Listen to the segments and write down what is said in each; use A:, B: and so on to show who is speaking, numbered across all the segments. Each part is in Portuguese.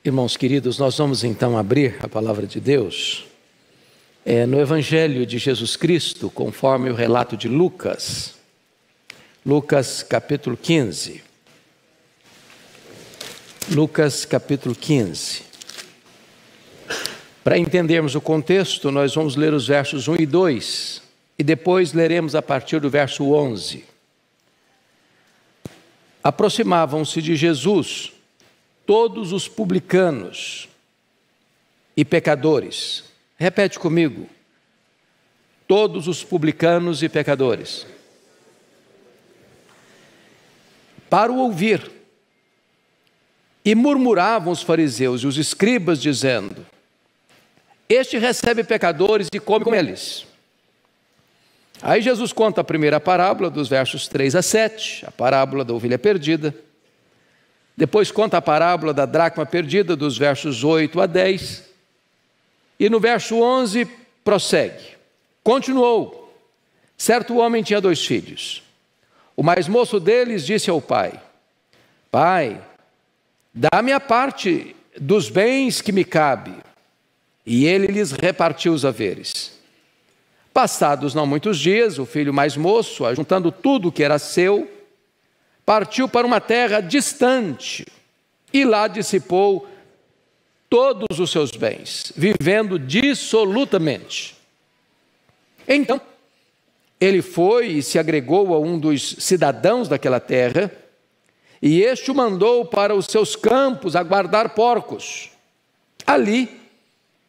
A: Irmãos queridos, nós vamos então abrir a palavra de Deus no Evangelho de Jesus Cristo, conforme o relato de Lucas. Lucas capítulo 15. Lucas capítulo 15. Para entendermos o contexto, nós vamos ler os versos 1 e 2 e depois leremos a partir do verso 11. Aproximavam-se de Jesus todos os publicanos e pecadores. Repete comigo. Todos os publicanos e pecadores. Para o ouvir. E murmuravam os fariseus e os escribas, dizendo: Este recebe pecadores e come com eles. Aí Jesus conta a primeira parábola, dos versos 3 a 7, a parábola da ovelha perdida. Depois conta a parábola da dracma perdida, dos versos 8 a 10. E no verso 11 prossegue. Continuou. Certo homem tinha 2 filhos. O mais moço deles disse ao pai: Pai, dá-me a parte dos bens que me cabe. E ele lhes repartiu os haveres. Passados não muitos dias, o filho mais moço, ajuntando tudo o que era seu, partiu para uma terra distante e lá dissipou todos os seus bens, vivendo dissolutamente. Então, ele foi e se agregou a um dos cidadãos daquela terra, e este o mandou para os seus campos a guardar porcos. Ali,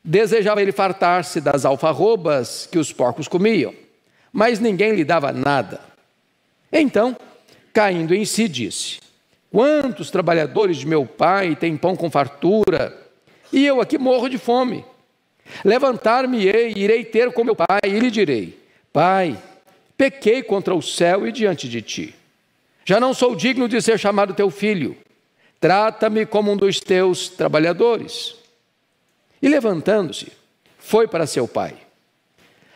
A: desejava ele fartar-se das alfarrobas que os porcos comiam, mas ninguém lhe dava nada. Então, caindo em si, disse: Quantos trabalhadores de meu pai têm pão com fartura, e eu aqui morro de fome? Levantar-me-ei, irei ter com meu pai, e lhe direi: Pai, pequei contra o céu e diante de ti. Já não sou digno de ser chamado teu filho. Trata-me como um dos teus trabalhadores. E levantando-se, foi para seu pai.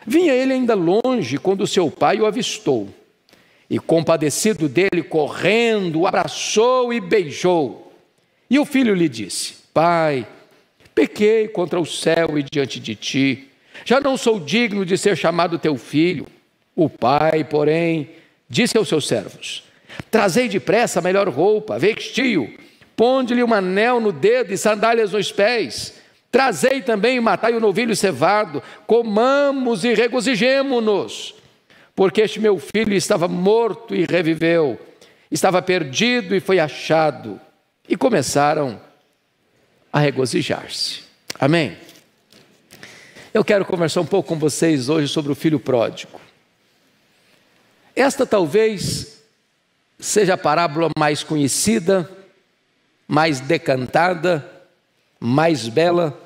A: Vinha ele ainda longe quando seu pai o avistou. E compadecido dele, correndo, o abraçou e beijou. E o filho lhe disse: Pai, pequei contra o céu e diante de ti. Já não sou digno de ser chamado teu filho. O pai, porém, disse aos seus servos: Trazei depressa a melhor roupa, vestiu, ponde-lhe um anel no dedo e sandálias nos pés. Trazei também e matai o novilho cevado, comamos e regozijemo-nos. Porque este meu filho estava morto e reviveu, estava perdido e foi achado. E começaram a regozijar-se. Amém? Eu quero conversar um pouco com vocês hoje sobre o filho pródigo. Esta talvez seja a parábola mais conhecida, mais decantada, mais bela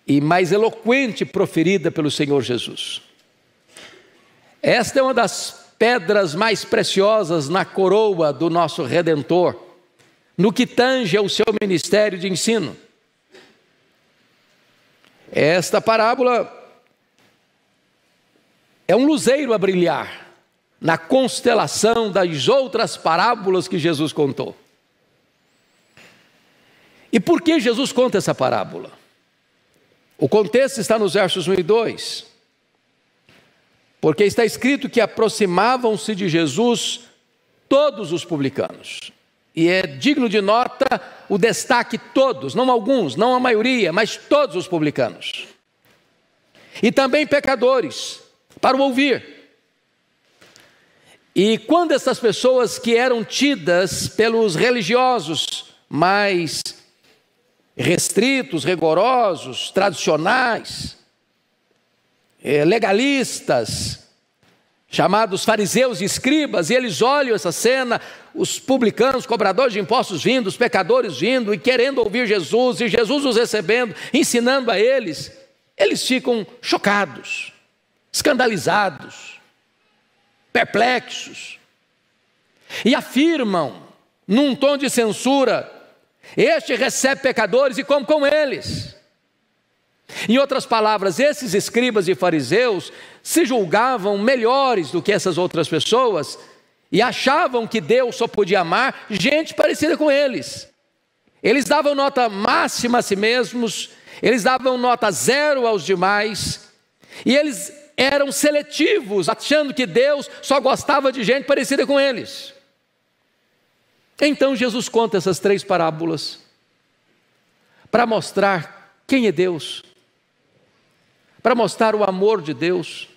A: e mais eloquente proferida pelo Senhor Jesus. Esta é uma das pedras mais preciosas na coroa do nosso Redentor, no que tange ao seu ministério de ensino. Esta parábola é um luzeiro a brilhar na constelação das outras parábolas que Jesus contou. E por que Jesus conta essa parábola? O contexto está nos versos 1 e 2. Porque está escrito que aproximavam-se de Jesus todos os publicanos. E é digno de nota o destaque todos, não alguns, não a maioria, mas todos os publicanos. E também pecadores, para o ouvir. E quando essas pessoas que eram tidas pelos religiosos mais restritos, rigorosos, tradicionais, legalistas, chamados fariseus e escribas, e eles olham essa cena, os publicanos, cobradores de impostos vindo, os pecadores vindo e querendo ouvir Jesus, e Jesus os recebendo, ensinando a eles, eles ficam chocados, escandalizados, perplexos, e afirmam, num tom de censura: Este recebe pecadores e come com eles. Em outras palavras, esses escribas e fariseus se julgavam melhores do que essas outras pessoas e achavam que Deus só podia amar gente parecida com eles. Eles davam nota máxima a si mesmos, eles davam nota 0 aos demais, e eles eram seletivos, achando que Deus só gostava de gente parecida com eles. Então Jesus conta essas 3 parábolas para mostrar quem é Deus, para mostrar o amor de Deus,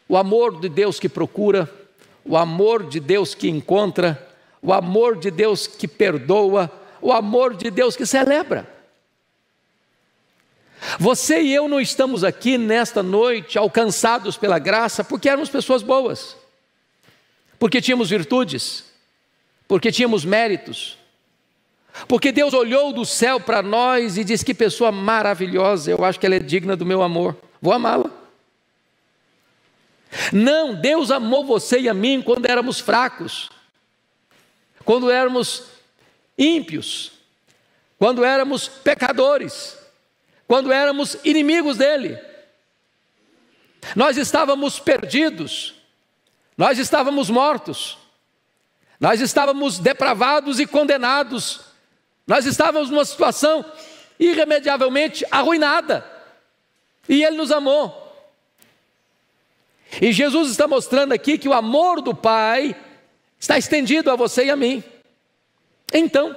A: o amor de Deus que procura, o amor de Deus que encontra, o amor de Deus que perdoa, o amor de Deus que celebra. Você e eu não estamos aqui nesta noite alcançados pela graça porque éramos pessoas boas, porque tínhamos virtudes, porque tínhamos méritos, porque Deus olhou do céu para nós e disse: que pessoa maravilhosa, eu acho que ela é digna do meu amor, vou amá-la. Não, Deus amou você e a mim quando éramos fracos, quando éramos ímpios, quando éramos pecadores, quando éramos inimigos dele. Nós estávamos perdidos, nós estávamos mortos, nós estávamos depravados e condenados, nós estávamos numa situação irremediavelmente arruinada, e ele nos amou. E Jesus está mostrando aqui que o amor do Pai está estendido a você e a mim. Então,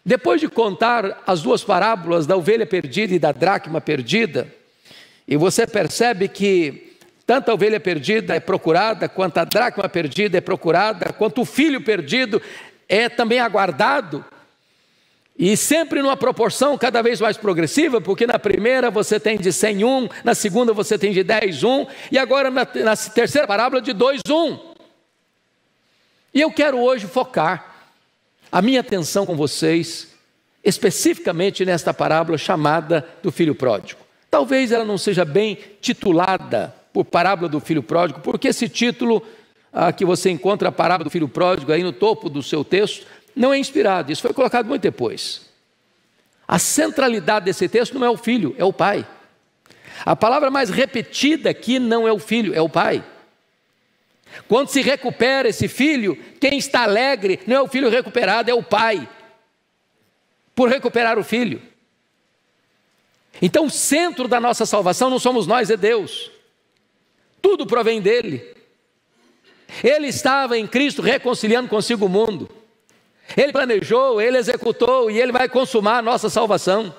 A: depois de contar as 2 parábolas da ovelha perdida e da dracma perdida, e você percebe que tanto a ovelha perdida é procurada, quanto a dracma perdida é procurada, quanto o filho perdido é também aguardado, e sempre numa proporção cada vez mais progressiva, porque na primeira você tem de 100 1, na segunda você tem de 10 1, e agora na terceira parábola de 2 1. E eu quero hoje focar a minha atenção com vocês, especificamente nesta parábola chamada do filho pródigo. Talvez ela não seja bem titulada por parábola do filho pródigo, porque esse título que você encontra, a parábola do filho pródigo, aí no topo do seu texto, não é inspirado, isso foi colocado muito depois. A centralidade desse texto não é o filho, é o pai. A palavra mais repetida aqui não é o filho, é o pai. Quando se recupera esse filho, quem está alegre não é o filho recuperado, é o pai, por recuperar o filho. Então o centro da nossa salvação não somos nós, é Deus. Tudo provém dele. Ele estava em Cristo reconciliando consigo o mundo. Ele planejou, ele executou e ele vai consumar a nossa salvação,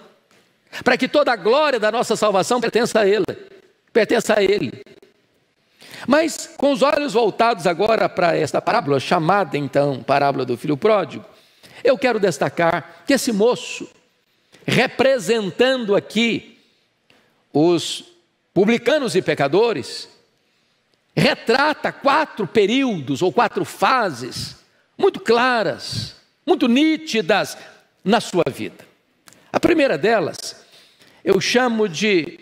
A: para que toda a glória da nossa salvação pertença a ele. Mas com os olhos voltados agora para esta parábola, chamada então parábola do filho pródigo, eu quero destacar que esse moço, representando aqui os publicanos e pecadores, retrata 4 períodos ou 4 fases muito claras, muito nítidas na sua vida. A primeira delas, eu chamo de: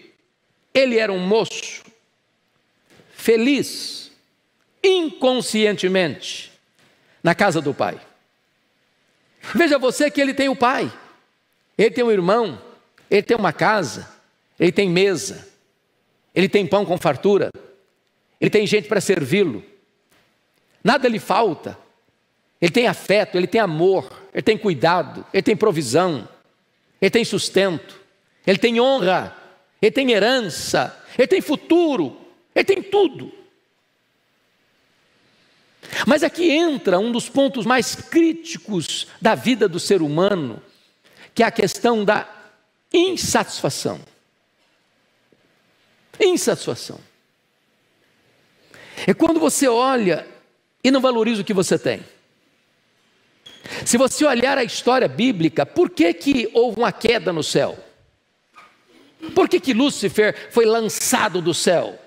A: ele era um moço feliz, inconscientemente, na casa do pai. Veja você que ele tem o pai, ele tem um irmão, ele tem uma casa, ele tem mesa, ele tem pão com fartura, ele tem gente para servi-lo, nada lhe falta. Ele tem afeto, ele tem amor, ele tem cuidado, ele tem provisão, ele tem sustento, ele tem honra, ele tem herança, ele tem futuro, ele tem tudo. Mas aqui entra um dos pontos mais críticos da vida do ser humano, que é a questão da insatisfação. Insatisfação. É quando você olha e não valoriza o que você tem. Se você olhar a história bíblica, por que houve uma queda no céu? Por que Lúcifer foi lançado do céu?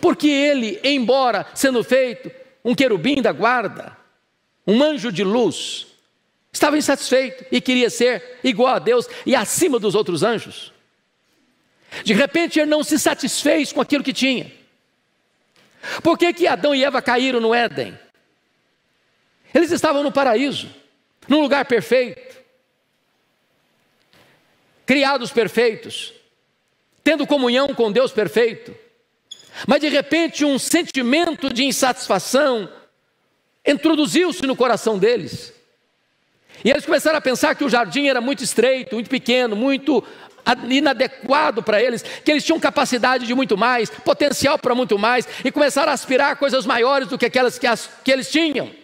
A: Porque ele, embora sendo feito um querubim da guarda, um anjo de luz, estava insatisfeito e queria ser igual a Deus e acima dos outros anjos. De repente ele não se satisfez com aquilo que tinha. Por que Adão e Eva caíram no Éden? Eles estavam no paraíso, num lugar perfeito, criados perfeitos, tendo comunhão com Deus perfeito, mas de repente um sentimento de insatisfação introduziu-se no coração deles, E eles começaram a pensar que o jardim era muito estreito, muito pequeno, muito inadequado para eles, que eles tinham capacidade de muito mais, potencial para muito mais, e começaram a aspirar a coisas maiores do que aquelas que eles tinham.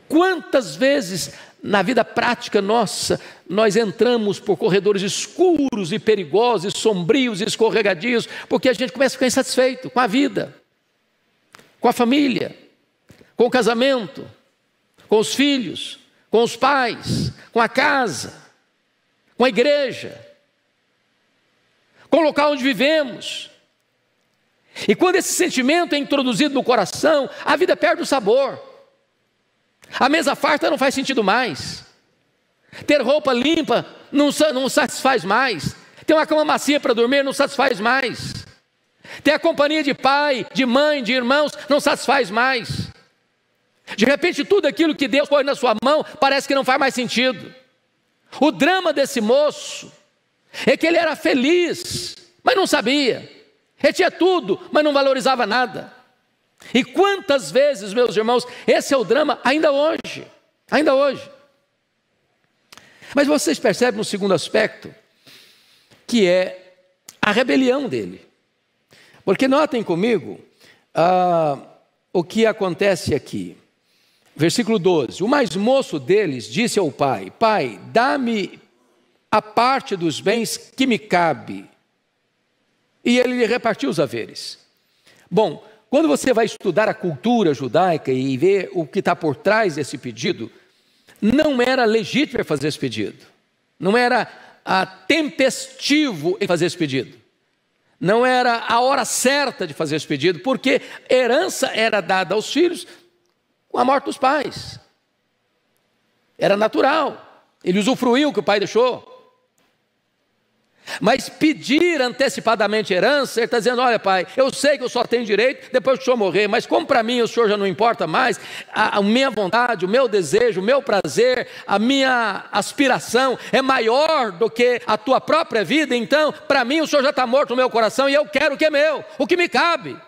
A: Quantas vezes na vida prática nossa, nós entramos por corredores escuros e perigosos, e sombrios e escorregadios, porque a gente começa a ficar insatisfeito com a vida, com a família, com o casamento, com os filhos, com os pais, com a casa, com a igreja, com o local onde vivemos. E quando esse sentimento é introduzido no coração, a vida perde o sabor. A mesa farta não faz sentido mais. Ter roupa limpa não satisfaz mais. Ter uma cama macia para dormir não satisfaz mais. Ter a companhia de pai, de mãe, de irmãos não satisfaz mais. De repente tudo aquilo que Deus põe na sua mão parece que não faz mais sentido. O drama desse moço é que ele era feliz, mas não sabia. Ele tinha tudo, mas não valorizava nada. E quantas vezes, meus irmãos, esse é o drama ainda hoje. Ainda hoje. Mas vocês percebem um segundo aspecto, que é a rebelião dele. Porque notem comigo o que acontece aqui. Versículo 12: o mais moço deles disse ao pai: Pai, dá-me a parte dos bens que me cabe. E ele lhe repartiu os haveres. Bom, quando você vai estudar a cultura judaica e ver o que está por trás desse pedido, não era legítimo fazer esse pedido. Não era tempestivo em fazer esse pedido. Não era a hora certa de fazer esse pedido, porque herança era dada aos filhos com a morte dos pais. Era natural. Ele usufruiu o que o pai deixou. Mas pedir antecipadamente herança, ele está dizendo: olha pai, eu sei que eu só tenho direito depois que o senhor morrer, mas como para mim o senhor já não importa mais, a minha vontade, o meu desejo, o meu prazer, a minha aspiração é maior do que a tua própria vida, então para mim o senhor já está morto no meu coração e eu quero o que é meu, o que me cabe.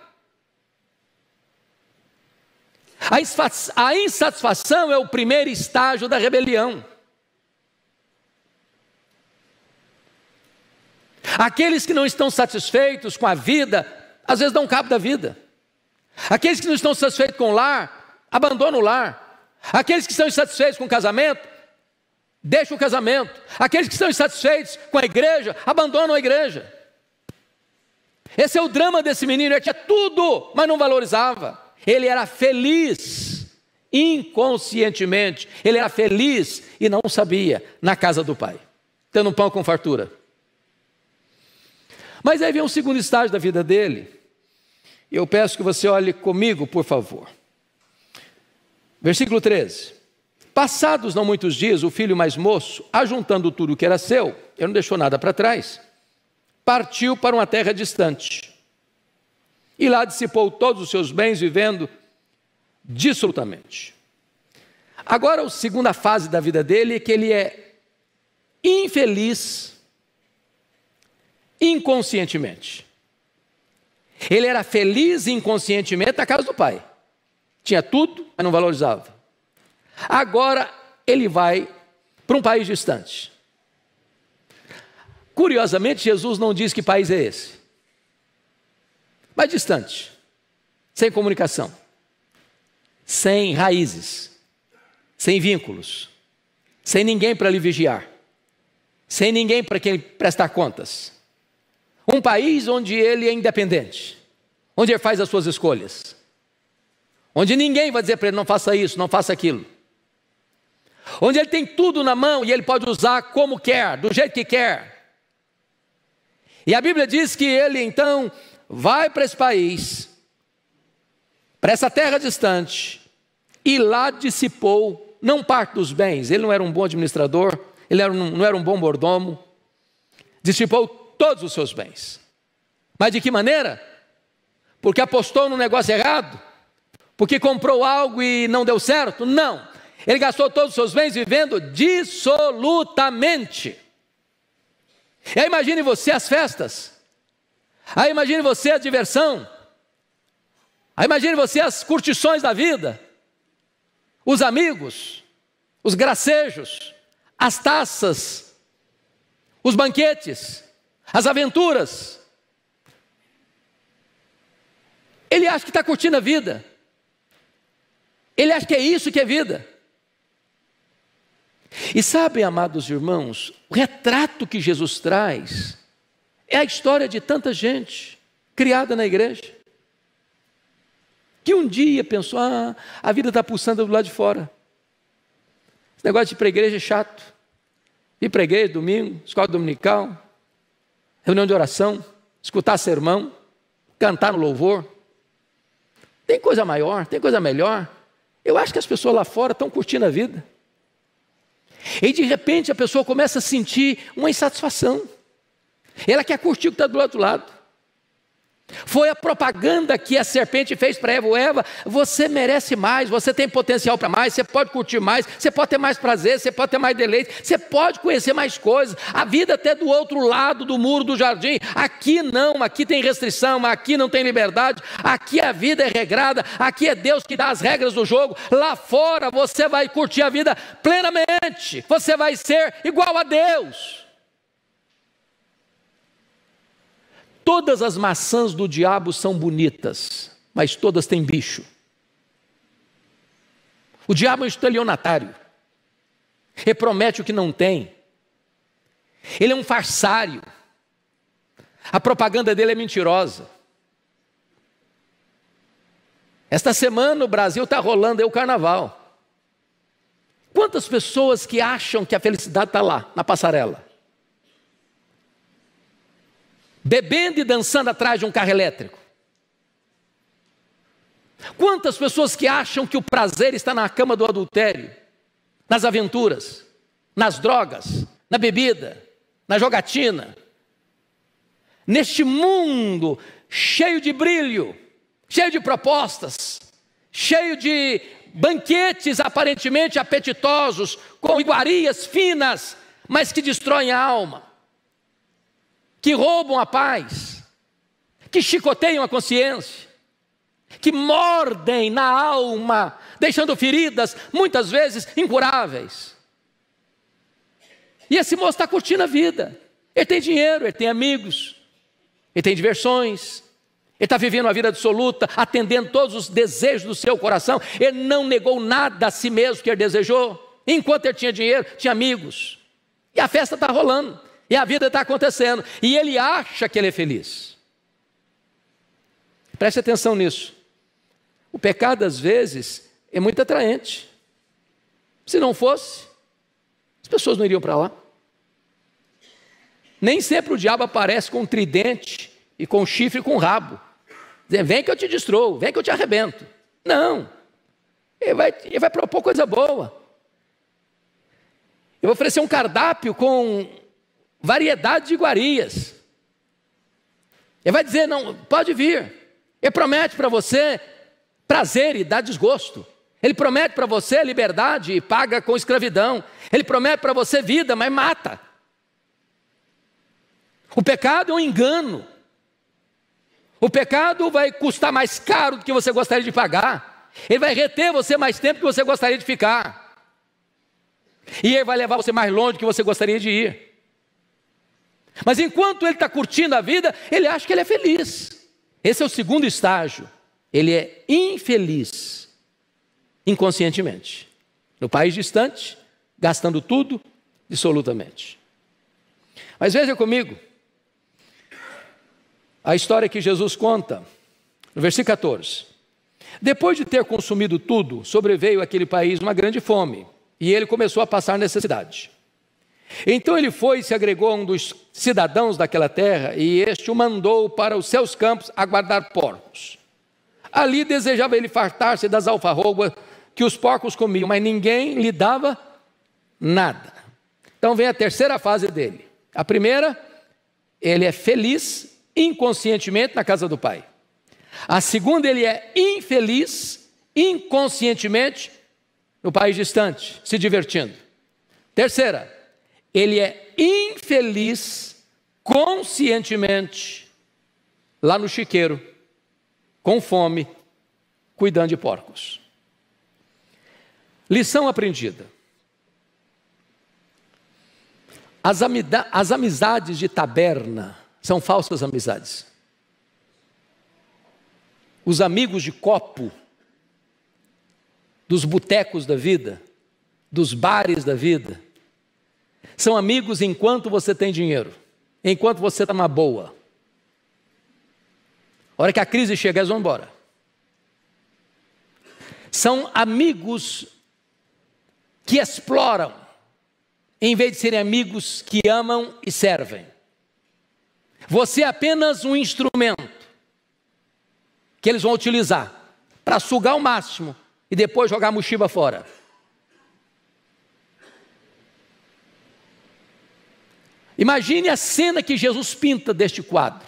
A: A insatisfação é o primeiro estágio da rebelião. Aqueles que não estão satisfeitos com a vida, às vezes dão cabo da vida. Aqueles que não estão satisfeitos com o lar, abandonam o lar. Aqueles que estão insatisfeitos com o casamento, deixam o casamento. Aqueles que estão insatisfeitos com a igreja, abandonam a igreja. Esse é o drama desse menino, ele tinha tudo, mas não valorizava. Ele era feliz, inconscientemente. Ele era feliz e não sabia, na casa do pai, tendo pão com fartura. Mas aí vem um segundo estágio da vida dele. Eu peço que você olhe comigo, por favor. Versículo 13. Passados não muitos dias, o filho mais moço, ajuntando tudo o que era seu, ele não deixou nada para trás, partiu para uma terra distante. E lá dissipou todos os seus bens, vivendo dissolutamente. Agora, a segunda fase da vida dele é que ele é infeliz, inconscientemente. Ele era feliz inconscientemente na casa do pai. Tinha tudo, mas não valorizava. Agora ele vai para um país distante. Curiosamente, Jesus não diz que país é esse. Mas distante, sem comunicação, sem raízes, sem vínculos, sem ninguém para lhe vigiar, sem ninguém para quem prestar contas. Um país onde ele é independente, onde ele faz as suas escolhas, onde ninguém vai dizer para ele: não faça isso, não faça aquilo, onde ele tem tudo na mão e ele pode usar como quer, do jeito que quer. E a Bíblia diz que ele então vai para esse país, para essa terra distante, e lá dissipou, não parte dos bens, ele não era um bom administrador, ele não era um bom mordomo, dissipou todos os seus bens. Mas de que maneira? Porque apostou no negócio errado? Porque comprou algo e não deu certo? Não. Ele gastou todos os seus bens vivendo dissolutamente. E aí imagine você as festas. Aí imagine você a diversão. Aí imagine você as curtições da vida. os amigos, os gracejos, as taças, os banquetes, as aventuras. Ele acha que está curtindo a vida. Ele acha que é isso que é vida. E sabem, amados irmãos, o retrato que Jesus traz é a história de tanta gente criada na igreja, que um dia pensou, a vida está pulsando do lado de fora. Esse negócio de ir para a igreja é chato. Ir para a igreja domingo, escola dominical, reunião de oração, escutar sermão, cantar no louvor. Tem coisa maior, tem coisa melhor. Eu acho que as pessoas lá fora estão curtindo a vida. E de repente a pessoa começa a sentir uma insatisfação. Ela quer curtir o que está do outro lado. Foi a propaganda que a serpente fez para Eva. Eva, você merece mais, você tem potencial para mais, você pode curtir mais, você pode ter mais prazer, você pode ter mais deleite, você pode conhecer mais coisas. A vida até do outro lado do muro do jardim. Aqui não, aqui tem restrição, aqui não tem liberdade, aqui a vida é regrada, aqui é Deus que dá as regras do jogo. Lá fora você vai curtir a vida plenamente, você vai ser igual a Deus. Todas as maçãs do diabo são bonitas, mas todas têm bicho. O diabo é um estelionatário. Ele promete o que não tem. Ele é um farsário. A propaganda dele é mentirosa. Esta semana no Brasil está rolando aí o carnaval. Quantas pessoas que acham que a felicidade está lá, na passarela? Bebendo e dançando atrás de um carro elétrico. Quantas pessoas que acham que o prazer está na cama do adultério, nas aventuras, nas drogas, na bebida, na jogatina, neste mundo cheio de brilho, cheio de propostas, cheio de banquetes aparentemente apetitosos, com iguarias finas, mas que destroem a alma, que roubam a paz, que chicoteiam a consciência, que mordem na alma, deixando feridas, muitas vezes incuráveis. E esse moço está curtindo a vida. Ele tem dinheiro, ele tem amigos, ele tem diversões, ele está vivendo a vida absoluta, atendendo todos os desejos do seu coração. Ele não negou nada a si mesmo que ele desejou. Enquanto ele tinha dinheiro, tinha amigos. E a festa está rolando. E a vida está acontecendo. E ele acha que ele é feliz. Preste atenção nisso. O pecado, às vezes, é muito atraente. Se não fosse, as pessoas não iriam para lá. Nem sempre o diabo aparece com um tridente e com um chifre e com um rabo. Dizendo, vem que eu te destruo, vem que eu te arrebento. Não. Ele vai propor coisa boa. Eu vou oferecer um cardápio com variedade de iguarias. Ele vai dizer, não, pode vir. Ele promete para você prazer e dá desgosto. Ele promete para você liberdade e paga com escravidão. Ele promete para você vida, mas mata. O pecado é um engano. O pecado vai custar mais caro do que você gostaria de pagar. Ele vai reter você mais tempo do que você gostaria de ficar. E ele vai levar você mais longe do que você gostaria de ir. Mas enquanto ele está curtindo a vida, ele acha que ele é feliz. Esse é o segundo estágio. Ele é infeliz, inconscientemente. No país distante, gastando tudo, absolutamente. Mas veja comigo, a história que Jesus conta, no versículo 14. Depois de ter consumido tudo, sobreveio àquele país uma grande fome, e ele começou a passar necessidade. Então ele foi e se agregou a um dos cidadãos daquela terra, e este o mandou para os seus campos a guardar porcos. Ali desejava ele fartar-se das alfarrobas que os porcos comiam, mas ninguém lhe dava nada. Então vem a terceira fase dele. A primeira, ele é feliz inconscientemente na casa do pai. A segunda, ele é infeliz inconscientemente no país distante, se divertindo. Terceira, ele é infeliz conscientemente lá no chiqueiro, com fome, cuidando de porcos. Lição aprendida. As amizades de taberna são falsas amizades. Os amigos de copo, dos botecos da vida, dos bares da vida, são amigos enquanto você tem dinheiro, enquanto você está numa boa. A hora que a crise chega, eles vão embora. São amigos que exploram, em vez de serem amigos que amam e servem. Você é apenas um instrumento que eles vão utilizar para sugar o máximo e depois jogar a mochiba fora. Imagine a cena que Jesus pinta deste quadro.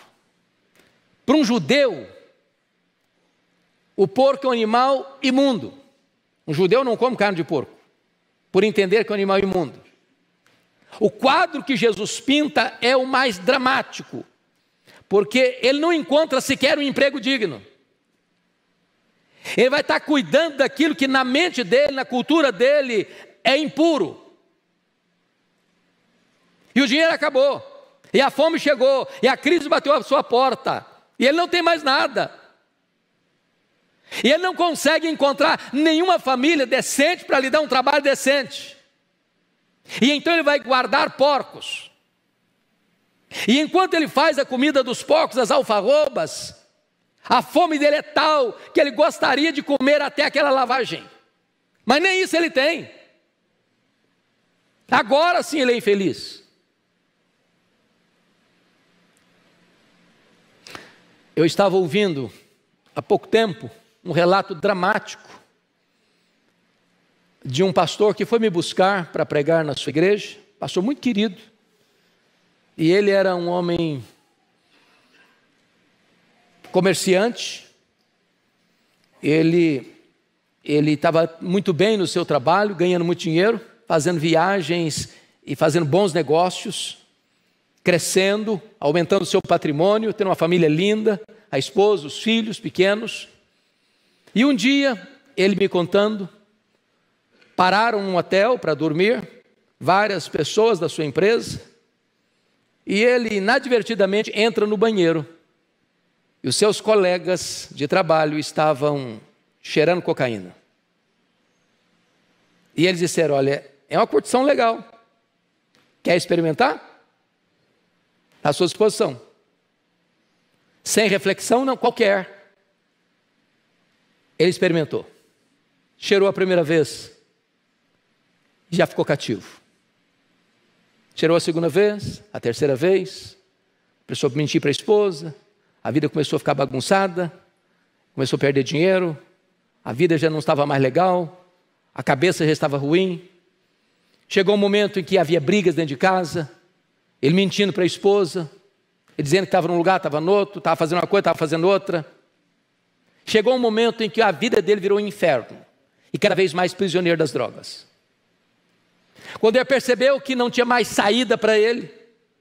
A: Para um judeu, o porco é um animal imundo. Um judeu não come carne de porco, por entender que é um animal imundo. O quadro que Jesus pinta é o mais dramático, porque ele não encontra sequer um emprego digno. Ele vai estar cuidando daquilo que na mente dele, na cultura dele, é impuro. E o dinheiro acabou, e a fome chegou, e a crise bateu à sua porta, e ele não tem mais nada. E ele não consegue encontrar nenhuma família decente para lhe dar um trabalho decente. E então ele vai guardar porcos. E enquanto ele faz a comida dos porcos, as alfarrobas, a fome dele é tal que ele gostaria de comer até aquela lavagem. Mas nem isso ele tem. Agora sim ele é infeliz. Eu estava ouvindo há pouco tempo um relato dramático de um pastor que foi me buscar para pregar na sua igreja, pastor muito querido, e ele era um homem comerciante, ele estava muito bem no seu trabalho, ganhando muito dinheiro, fazendo viagens e fazendo bons negócios, crescendo, aumentando o seu patrimônio, tendo uma família linda, a esposa, os filhos pequenos. E um dia, ele me contando, pararam num hotel para dormir, várias pessoas da sua empresa, e ele inadvertidamente entra no banheiro, e os seus colegas de trabalho estavam cheirando cocaína. E eles disseram: olha, é uma curtição legal, quer experimentar? À sua disposição. Sem reflexão, não, qualquer. Ele experimentou, cheirou a primeira vez, já ficou cativo. Cheirou a segunda vez, a terceira vez, precisou mentir para a esposa, a vida começou a ficar bagunçada, começou a perder dinheiro, a vida já não estava mais legal, a cabeça já estava ruim. Chegou um momento em que havia brigas dentro de casa, ele mentindo para a esposa, ele dizendo que estava num lugar, estava no outro, estava fazendo uma coisa, estava fazendo outra. Chegou um momento em que a vida dele virou um inferno, e cada vez mais prisioneiro das drogas. Quando ele percebeu que não tinha mais saída para ele,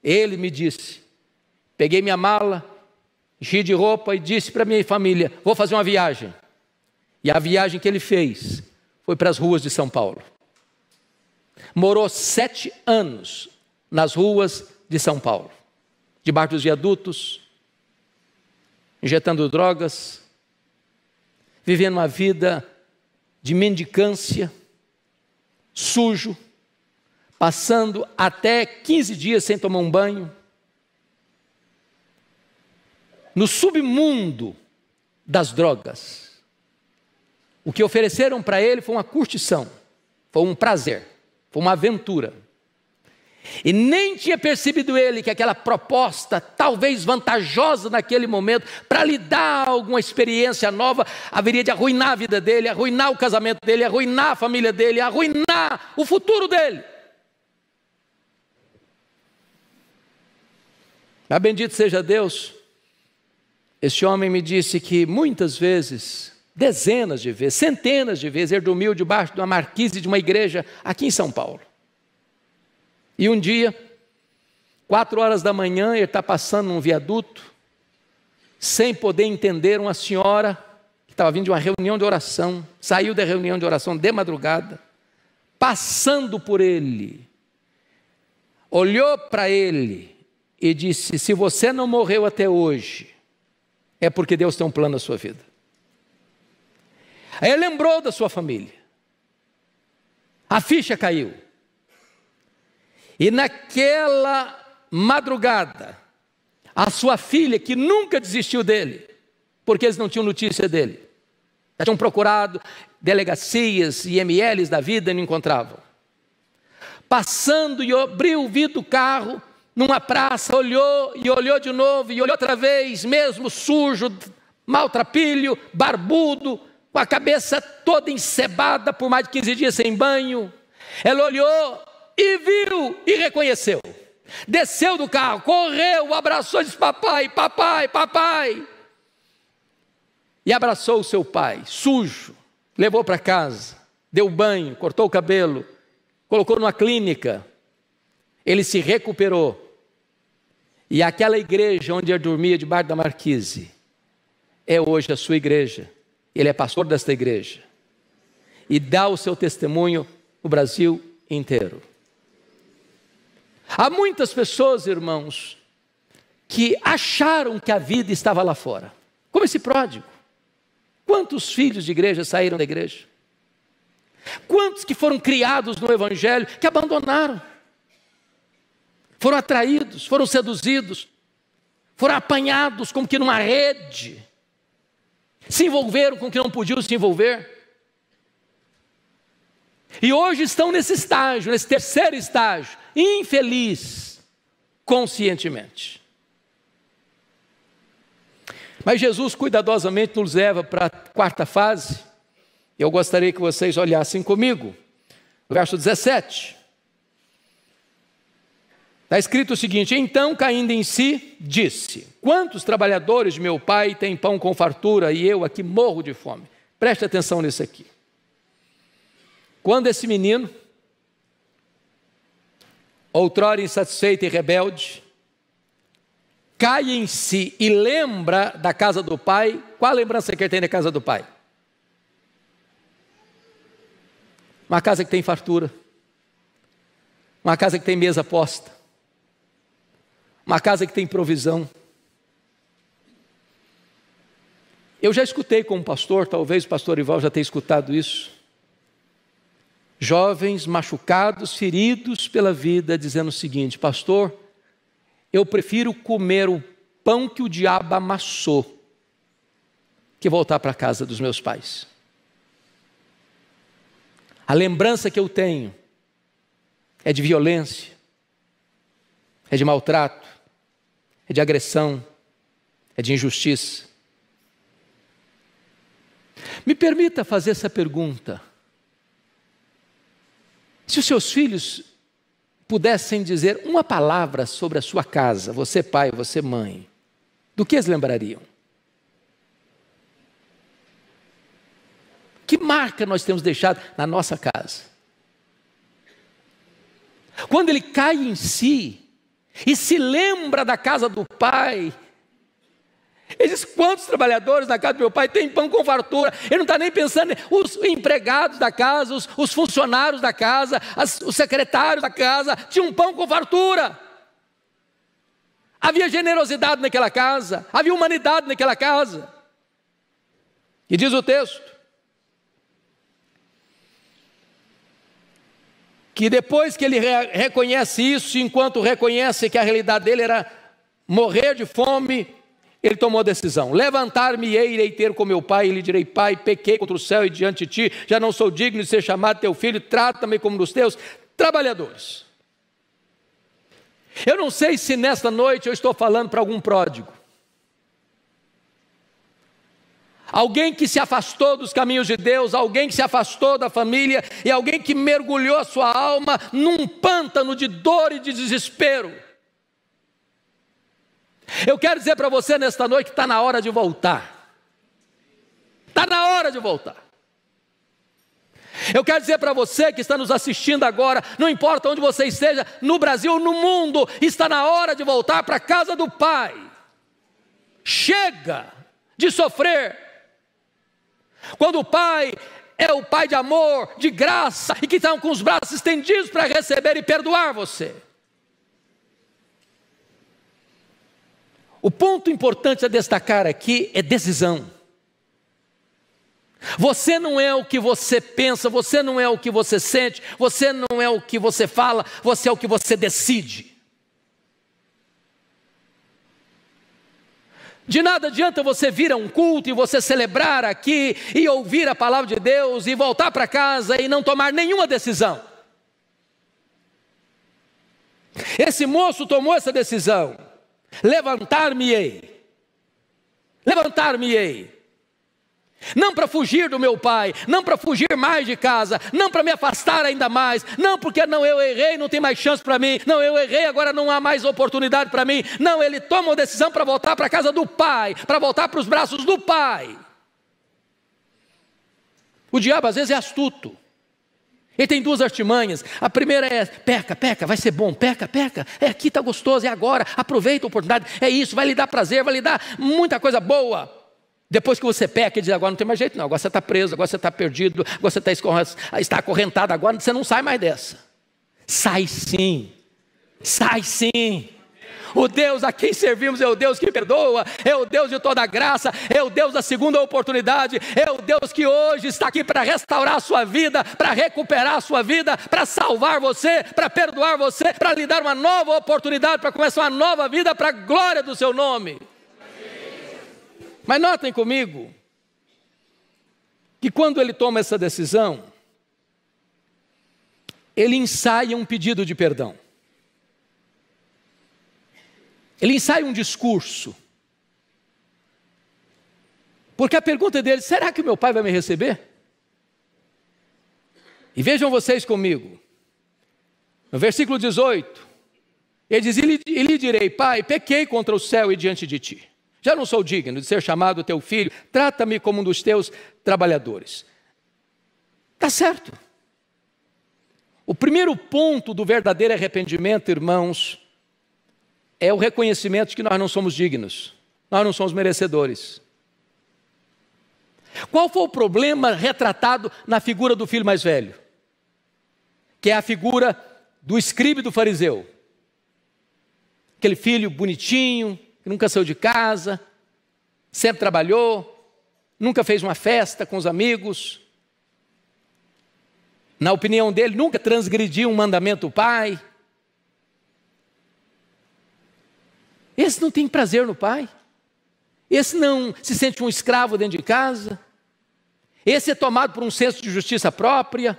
A: ele me disse, peguei minha mala, enchi de roupa e disse para minha família: vou fazer uma viagem. E a viagem que ele fez foi para as ruas de São Paulo. Morou 7 anos nas ruas de São Paulo, debaixo dos viadutos, injetando drogas, vivendo uma vida de mendicância, sujo, passando até 15 dias sem tomar um banho, no submundo das drogas. O que ofereceram para ele foi uma curtição, foi um prazer, foi uma aventura. E nem tinha percebido ele que aquela proposta, talvez vantajosa naquele momento, para lhe dar alguma experiência nova, haveria de arruinar a vida dele, arruinar o casamento dele, arruinar a família dele, arruinar o futuro dele. Mas bendito seja Deus, esse homem me disse que muitas vezes, dezenas de vezes, centenas de vezes, ele dormiu debaixo de uma marquise de uma igreja aqui em São Paulo. E um dia, 4 horas da manhã, ele está passando num viaduto, sem poder entender, uma senhora que estava vindo de uma reunião de oração, saiu da reunião de oração de madrugada, passando por ele, olhou para ele e disse: se você não morreu até hoje, é porque Deus tem um plano na sua vida. Aí ele lembrou da sua família, a ficha caiu, e naquela madrugada, a sua filha, que nunca desistiu dele, porque eles não tinham notícia dele, já tinham procurado delegacias e IMLs da vida e não encontravam, passando e abriu o vidro do carro, numa praça, olhou e olhou de novo, e olhou outra vez, mesmo sujo, maltrapilho, barbudo, com a cabeça toda encebada por mais de 15 dias sem banho. Ela olhou e viu e reconheceu. Desceu do carro, correu, abraçou e disse: papai, papai, papai. E abraçou o seu pai, sujo, levou para casa, deu banho, cortou o cabelo, colocou numa clínica. Ele se recuperou. E aquela igreja onde ele dormia debaixo da marquise é hoje a sua igreja. Ele é pastor desta igreja e dá o seu testemunho no Brasil inteiro. Há muitas pessoas, irmãos, que acharam que a vida estava lá fora, como esse pródigo. Quantos filhos de igreja saíram da igreja? Quantos que foram criados no evangelho que abandonaram? Foram atraídos, foram seduzidos, foram apanhados como que numa rede, se envolveram com o que não podiam se envolver, e hoje estão nesse estágio, nesse terceiro estágio, infeliz, conscientemente. Mas Jesus cuidadosamente nos leva para a quarta fase. Eu gostaria que vocês olhassem comigo, verso 17. Está escrito o seguinte: então, caindo em si, disse: quantos trabalhadores de meu pai têm pão com fartura e eu aqui morro de fome? Preste atenção nisso aqui. Quando esse menino, outrora insatisfeito e rebelde, cai em si e lembra da casa do pai, qual a lembrança que ele tem da casa do pai? Uma casa que tem fartura, uma casa que tem mesa posta, uma casa que tem provisão. Eu já escutei como pastor, talvez o pastor Ival já tenha escutado isso, jovens machucados, feridos pela vida, dizendo o seguinte: pastor, eu prefiro comer o pão que o diabo amassou, que voltar para a casa dos meus pais. A lembrança que eu tenho é de violência, é de maltrato, é de agressão, é de injustiça. Me permita fazer essa pergunta: se os seus filhos pudessem dizer uma palavra sobre a sua casa, você pai, você mãe, do que eles lembrariam? Que marca nós temos deixado na nossa casa? Quando ele cai em si e se lembra da casa do pai, ele diz: quantos trabalhadores na casa do meu pai têm pão com fartura? Ele não está nem pensando os empregados da casa, os funcionários da casa, os secretários da casa tinham pão com fartura. Havia generosidade naquela casa, havia humanidade naquela casa. E diz o texto que depois que ele reconhece isso, enquanto reconhece que a realidade dele era morrer de fome, ele tomou a decisão: levantar-me-ei, irei ter com meu pai, e lhe direi: pai, pequei contra o céu e diante de ti, já não sou digno de ser chamado teu filho, trata-me como dos teus trabalhadores. Eu não sei se nesta noite eu estou falando para algum pródigo, alguém que se afastou dos caminhos de Deus, alguém que se afastou da família, e alguém que mergulhou a sua alma num pântano de dor e de desespero. Eu quero dizer para você nesta noite que está na hora de voltar. Está na hora de voltar. Eu quero dizer para você que está nos assistindo agora, não importa onde você esteja, no Brasil ou no mundo, está na hora de voltar para a casa do Pai. Chega de sofrer. Quando o pai é o Pai de amor, de graça, e que está com os braços estendidos para receber e perdoar você. O ponto importante a destacar aqui é decisão. Você não é o que você pensa, você não é o que você sente, você não é o que você fala, você é o que você decide. De nada adianta você vir a um culto e você celebrar aqui e ouvir a palavra de Deus e voltar para casa e não tomar nenhuma decisão. Esse moço tomou essa decisão: levantar-me-ei, levantar-me-ei. Não para fugir do meu pai, não para fugir mais de casa, não para me afastar ainda mais, não porque não, eu errei, não tem mais chance para mim, não, eu errei, agora não há mais oportunidade para mim. Não, ele toma uma decisão para voltar para a casa do pai, para voltar para os braços do pai. O diabo às vezes é astuto. Ele tem duas artimanhas. A primeira é: peca, peca, vai ser bom, peca, peca, é aqui, está gostoso, é agora, aproveita a oportunidade, é isso, vai lhe dar prazer, vai lhe dar muita coisa boa. Depois que você peca e diz: agora não tem mais jeito não, agora você está preso, agora você está perdido, agora você está acorrentado, agora você não sai mais dessa. Sai sim, sai sim. O Deus a quem servimos é o Deus que perdoa, é o Deus de toda graça, é o Deus da segunda oportunidade, é o Deus que hoje está aqui para restaurar a sua vida, para recuperar a sua vida, para salvar você, para perdoar você, para lhe dar uma nova oportunidade, para começar uma nova vida para a glória do seu nome. Mas notem comigo que quando ele toma essa decisão, ele ensaia um pedido de perdão. Ele ensaia um discurso. Porque a pergunta dele: será que meu pai vai me receber? E vejam vocês comigo, no versículo 18, ele diz: e lhe direi: pai, pequei contra o céu e diante de ti. Já não sou digno de ser chamado teu filho, trata-me como um dos teus trabalhadores. Está certo. O primeiro ponto do verdadeiro arrependimento, irmãos, é o reconhecimento de que nós não somos dignos, nós não somos merecedores. Qual foi o problema retratado na figura do filho mais velho? Que é a figura do escriba e do fariseu. Aquele filho bonitinho, que nunca saiu de casa, sempre trabalhou, nunca fez uma festa com os amigos. Na opinião dele, nunca transgrediu um mandamento do pai. Esse não tem prazer no pai. Esse não se sente um escravo dentro de casa. Esse é tomado por um senso de justiça própria.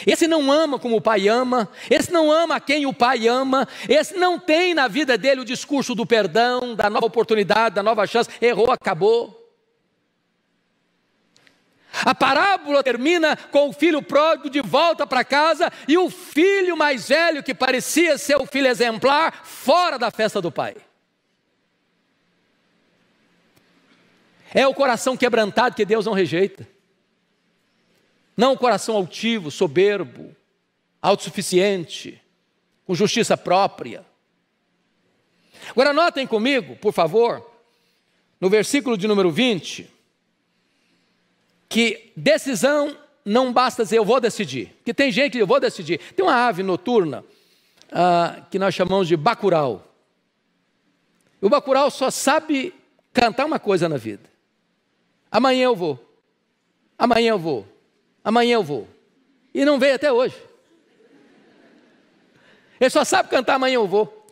A: Esse não ama como o pai ama, esse não ama a quem o pai ama, esse não tem na vida dele o discurso do perdão, da nova oportunidade, da nova chance. Errou, acabou. A parábola termina com o filho pródigo de volta para casa e o filho mais velho, que parecia ser o filho exemplar, fora da festa do pai. É o coração quebrantado que Deus não rejeita. Não o coração altivo, soberbo, autossuficiente, com justiça própria. Agora notem comigo, por favor, no versículo de número 20, que decisão não basta dizer eu vou decidir. Porque tem gente que eu vou decidir. Tem uma ave noturna que nós chamamos de bacurau. O bacurau só sabe cantar uma coisa na vida: amanhã eu vou, amanhã eu vou, amanhã eu vou. E não veio até hoje. Ele só sabe cantar amanhã eu vou.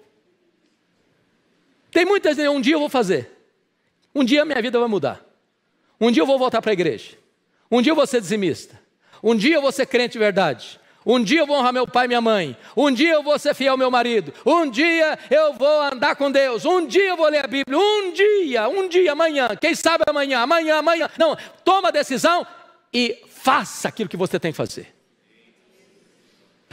A: Tem muitas vezes: um dia eu vou fazer, um dia minha vida vai mudar, um dia eu vou voltar para a igreja, um dia eu vou ser dizimista, um dia eu vou ser crente de verdade, um dia eu vou honrar meu pai e minha mãe, um dia eu vou ser fiel ao meu marido, um dia eu vou andar com Deus, um dia eu vou ler a Bíblia, um dia, amanhã, quem sabe amanhã. Não, toma a decisão e faça aquilo que você tem que fazer.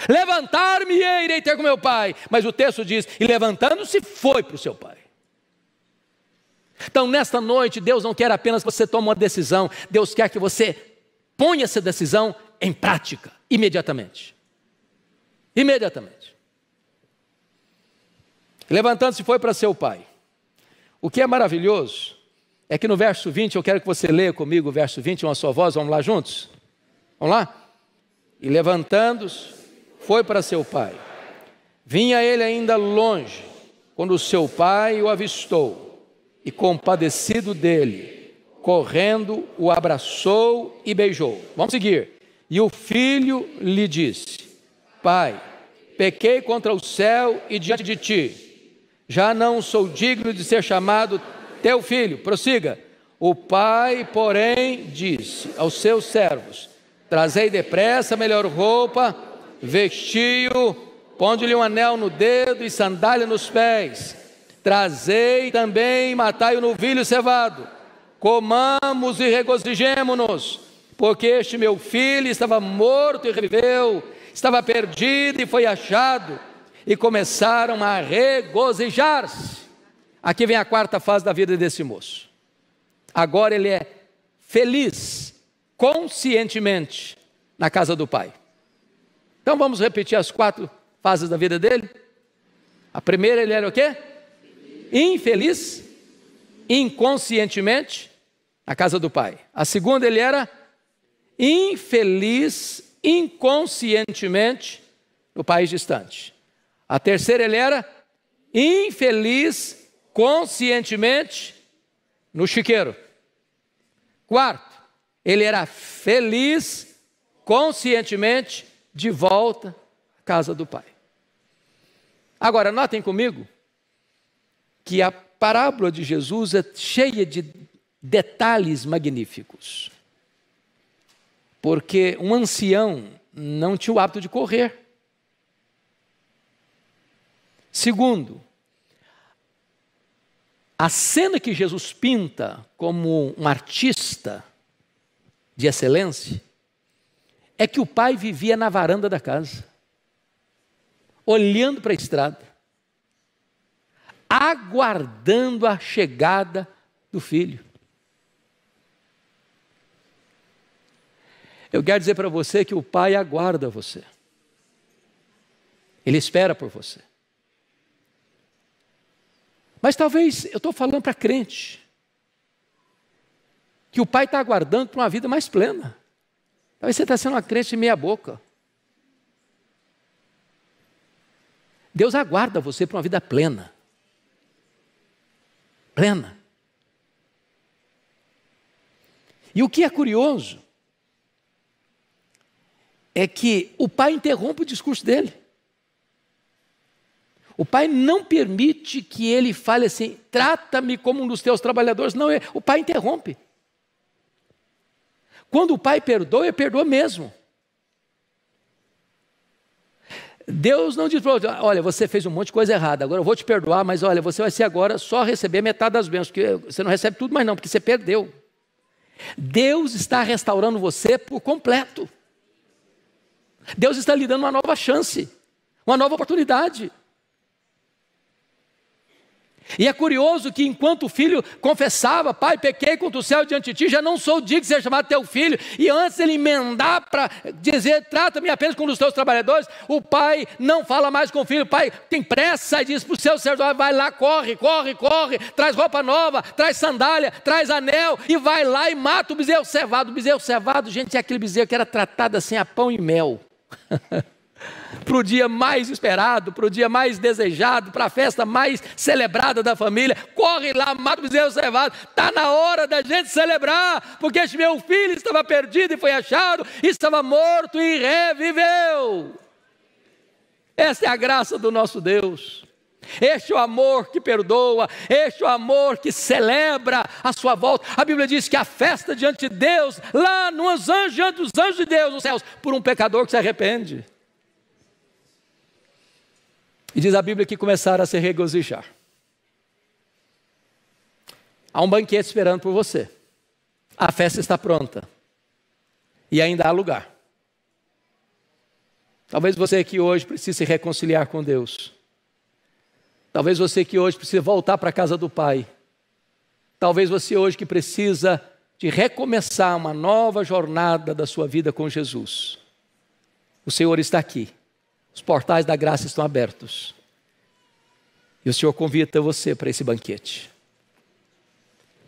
A: Levantar-me e irei ter com meu pai. Mas o texto diz: e levantando-se foi para o seu pai. Então nesta noite Deus não quer apenas que você tome uma decisão, Deus quer que você ponha essa decisão em prática, imediatamente. Levantando-se foi para seu pai. O que é maravilhoso é que no verso 20, eu quero que você leia comigo o verso 20, uma só voz, vamos lá juntos? Vamos lá? E levantando-se, foi para seu pai. Vinha ele ainda longe, quando seu pai o avistou, e compadecido dele, correndo, o abraçou e beijou. Vamos seguir. E o filho lhe disse: Pai, pequei contra o céu e diante de ti, já não sou digno de ser chamado teu filho. Prossiga. O pai, porém, disse aos seus servos: Trazei depressa a melhor roupa, vestiu, ponde-lhe um anel no dedo e sandália nos pés. Trazei também, matai o novilho cevado. Comamos e regozijemo-nos, porque este meu filho estava morto e reviveu, estava perdido e foi achado. E começaram a regozijar-se. Aqui vem a quarta fase da vida desse moço. Agora ele é feliz, conscientemente, na casa do pai. Então vamos repetir as 4 fases da vida dele. A primeira, ele era o quê? Infeliz, inconscientemente, na casa do pai. A segunda, ele era infeliz, inconscientemente, no país distante. A terceira, ele era infeliz, conscientemente, no chiqueiro. Quarto, ele era feliz, conscientemente, de volta à casa do pai. Agora, notem comigo que a parábola de Jesus é cheia de detalhes magníficos. Porque um ancião não tinha o hábito de correr. Segundo, a cena que Jesus pinta como um artista de excelência é que o pai vivia na varanda da casa, olhando para a estrada, aguardando a chegada do filho. Eu quero dizer para você que o pai aguarda você. Ele espera por você. Mas talvez, eu estou falando para crente, que o pai está aguardando para uma vida mais plena. Talvez você está sendo uma crente meia boca. Deus aguarda você para uma vida plena. Plena. E o que é curioso é que o pai interrompe o discurso dele. O pai não permite que ele fale assim: trata-me como um dos teus trabalhadores. Não, o pai interrompe. Quando o pai perdoa, ele perdoa mesmo. Deus não diz: olha, você fez um monte de coisa errada, agora eu vou te perdoar, mas olha, você vai ser agora só receber metade das bênçãos, porque você não recebe tudo, mas não, porque você perdeu. Deus está restaurando você por completo. Deus está lhe dando uma nova chance, uma nova oportunidade. E é curioso que enquanto o filho confessava: Pai, pequei contra o céu diante de ti, já não sou digno de ser chamado teu filho. E antes ele emendar para dizer: trata-me apenas como um dos teus trabalhadores, o pai não fala mais com o filho. O pai tem pressa e diz para o seu servo: vai lá, corre, traz roupa nova, traz sandália, traz anel, e vai lá e mata o bezerro cevado. O bezerro cevado, gente, é aquele bezerro que era tratado assim a pão e mel. Para o dia mais esperado, para o dia mais desejado, para a festa mais celebrada da família. Corre lá, mata o bezerro cevado. Está na hora da gente celebrar, porque este meu filho estava perdido e foi achado, estava morto e reviveu. Esta é a graça do nosso Deus. Este é o amor que perdoa, este é o amor que celebra a sua volta. A Bíblia diz que a festa diante de Deus, lá nos anjos, diante dos anjos de Deus nos céus, por um pecador que se arrepende. E diz a Bíblia que começaram a se regozijar. Há um banquete esperando por você. A festa está pronta. E ainda há lugar. Talvez você que hoje precise se reconciliar com Deus. Talvez você que hoje precisa voltar para a casa do Pai. Talvez você hoje que precisa de recomeçar uma nova jornada da sua vida com Jesus. O Senhor está aqui. Os portais da graça estão abertos. E o Senhor convida você para esse banquete.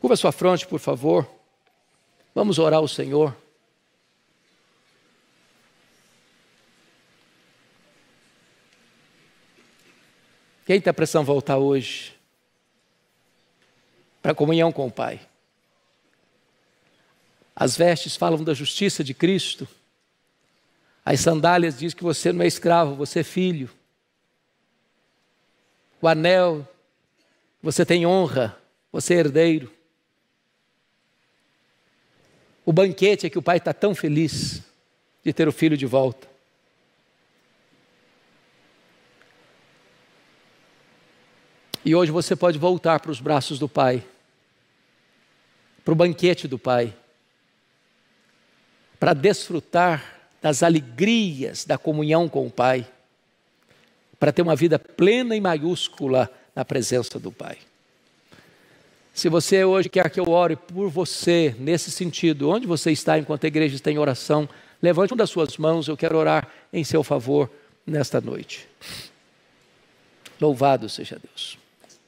A: Curva sua fronte, por favor. Vamos orar ao Senhor. Quem está precisando voltar hoje para a comunhão com o Pai? As vestes falam da justiça de Cristo. As sandálias dizem que você não é escravo, você é filho. O anel, você tem honra, você é herdeiro. O banquete é que o Pai está tão feliz de ter o filho de volta. E hoje você pode voltar para os braços do Pai, para o banquete do Pai, para desfrutar das alegrias da comunhão com o Pai, para ter uma vida plena e maiúscula na presença do Pai. Se você hoje quer que eu ore por você, nesse sentido, onde você está enquanto a igreja está em oração, levante uma das suas mãos, eu quero orar em seu favor nesta noite. Louvado seja Deus,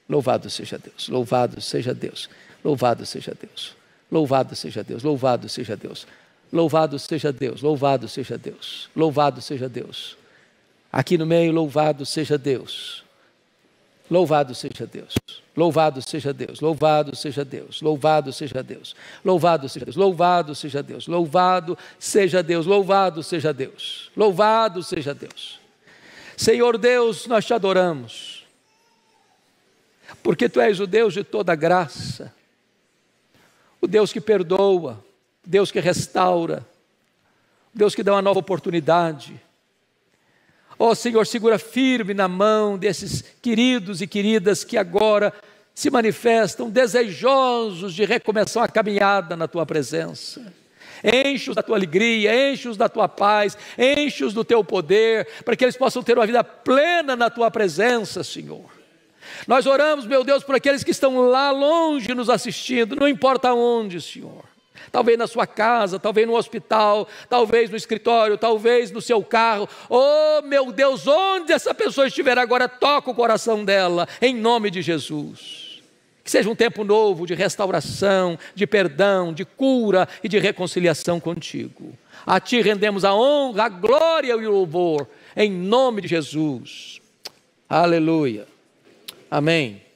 A: louvado seja Deus, louvado seja Deus, louvado seja Deus, louvado seja Deus, louvado seja Deus, louvado seja Deus, louvado seja Deus, louvado seja Deus. Aqui no meio, louvado seja Deus. Louvado seja Deus, louvado seja Deus, louvado seja Deus, louvado seja Deus, louvado seja Deus, louvado seja Deus, louvado seja Deus, louvado seja Deus, louvado seja Deus. Senhor Deus, nós te adoramos, porque Tu és o Deus de toda graça, o Deus que perdoa, o Deus que restaura, o Deus que dá uma nova oportunidade. Ó Senhor, segura firme na mão desses queridos e queridas que agora se manifestam desejosos de recomeçar a caminhada na Tua presença. Enche-os da Tua alegria, enche-os da Tua paz, enche-os do Teu poder, para que eles possam ter uma vida plena na Tua presença, Senhor. Nós oramos, meu Deus, por aqueles que estão lá longe nos assistindo, não importa onde, Senhor. Talvez na sua casa, talvez no hospital, talvez no escritório, talvez no seu carro. Oh, meu Deus, onde essa pessoa estiver agora, toca o coração dela, em nome de Jesus. Que seja um tempo novo de restauração, de perdão, de cura e de reconciliação contigo. A Ti rendemos a honra, a glória e o louvor, em nome de Jesus. Aleluia. Amém.